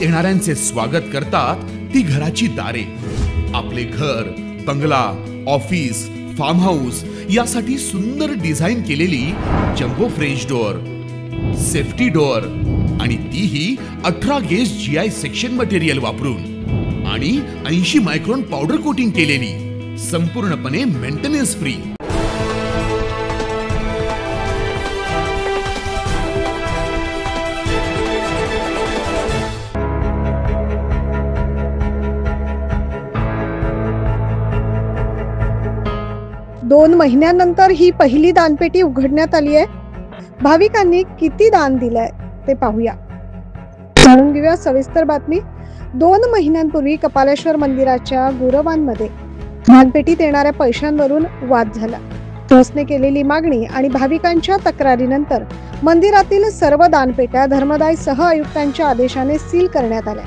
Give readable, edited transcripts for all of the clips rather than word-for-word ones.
येणाऱ्यांचे स्वागत करतात ती घराची दारे। आपले घर, बंगला, ऑफिस, फार्म हाऊस यासाठी सुंदर डिझाईन केलेली jumbo French door, safety door आणि तीही 18 गेज GI सेक्शन मटेरियल वापरून आणि 80 मायक्रॉन पावडर कोटिंग केलेली, संपूर्णपणे मेंटेनन्स फ्री। दोन महिन्यानंतर ही पहिली दानपेटी उघडण्यात आली आहे। भाविकांनी किती दान दिलंय ते पाहूया। जाणून घेऊया सविस्तर बातमी। 2 महिन्यांपूर्वी कपालेश्वर मंदिराच्या गुरवांमध्ये दानपेटीत येणाऱ्या पैशांवरून वाद झाला। ट्रस्टने केलेली मागणी आणि भाविकांच्या तक्रारीनंतर मंदिरातील सर्व दानपेट्या धर्मदाय सह आयुक्तांच्या आदेशाने सील करण्यात आल्या।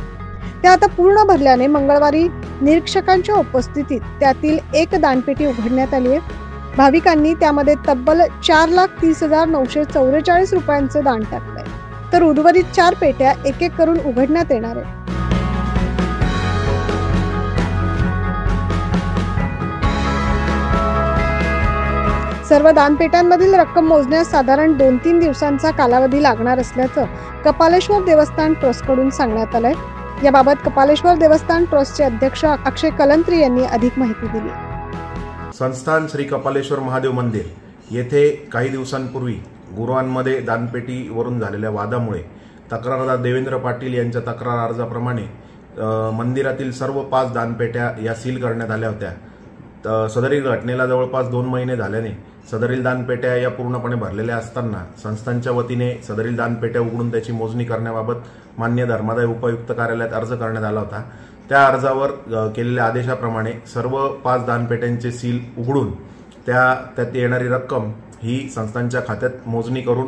त्या आता पूर्ण भरल्याने मंगळवारी निरीक्षकांच्या उपस्थितीत त्यातील एक दानपेटी उघडण्यात आली आहे। भाविकांनी त्यामध्ये तब्बल 4,30,944 रुपयांचे दान टाकलंय, तर उर्वरित 4 पेट्या एक एक करून उघडण्यात येणार आहे। सर्व दानपेट्यांमधील रक्कम मोजण्यास साधारण 2-3 दिवसांचा कालावधी लागणार असल्याचं कपालेश्वर देवस्थान ट्रस्ट कडून सांगण्यात आलंय। याबाबत कपालेश्वर देवस्थान ट्रस्टचे अध्यक्ष अक्षय कलंत्री यांनी अधिक माहिती दिली। संस्थान श्री कपालेश्वर महादेव मंदिर येथे काही दिवसांपूर्वी गुरुवांमध्ये दानपेटीवरून झालेल्या वादामुळे तक्रारदार देवेंद्र पाटील यांच्या तक्रार अर्जाप्रमाणे मंदिरातील सर्व 5 दानपेट्या या सील करण्यात आल्या होत्या। सदरील घटनेला जवळपास 2 महिने झाल्याने सदरील दानपेट्या या पूर्णपणे भरलेल्या असताना संस्थांच्या वतीने सदरील दानपेट्या उघडून त्याची मोजणी करण्याबाबत मान्य धर्मादाय उपायुक्त कार्यालयात अर्ज करण्यात आला होता। त्या अर्जावर केलेल्या आदेशाप्रमाणे सर्व 5 दानपेट्यांचे सील उघडून त्यात येणारी रक्कम ही संस्थांच्या खात्यात मोजणी करून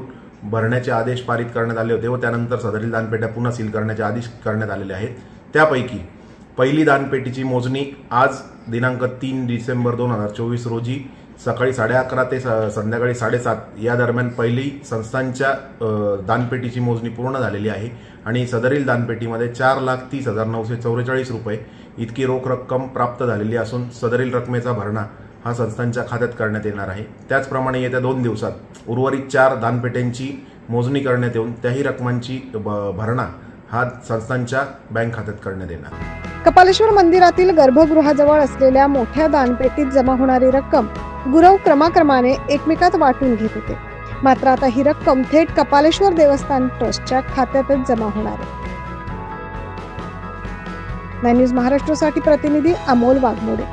भरण्याचे आदेश पारित करण्यात आले होते व त्यानंतर सदरील दानपेट्या पुन्हा सील करण्याचे आदेश करण्यात आलेले आहेत। त्यापैकी पहिली दानपेटीची मोजणी आज दिनांक 3 डिसेंबर 2024 रोजी सकाळी 11:30 ते संध्याकाळी 7:30 या दरम्यान पहिली संस्थांच्या दानपेटीची मोजणी पूर्ण झालेली आहे आणि सदरील दानपेटीमध्ये 4,30,944 रुपये इतकी रोख रक्कम प्राप्त झालेली असून सदरील रकमेचा भरणा हा संस्थांच्या खात्यात करण्यात येणार आहे। त्याचप्रमाणे येत्या 2 दिवसात उर्वरित 4 दानपेट्यांची मोजणी करण्यात येऊन त्याही रकमांची भरणा हा संस्थांच्या बँक खात्यात करण्यात येणार। कपालेश्वर मंदिरातील गर्भगृहाजवळ असलेल्या मोठ्या दानपेटीत जमा होणारी रक्कम गुरव क्रमाक्रमाने एकमेकात वाटून घेत होते, मात्र आता ही रक्कम थेट कपालेश्वर देवस्थान ट्रस्टच्या खात्यातच जमा होणार आहे। 9 न्यूज महाराष्ट्रासाठी प्रतिनिधी अमोल वाघमोडे।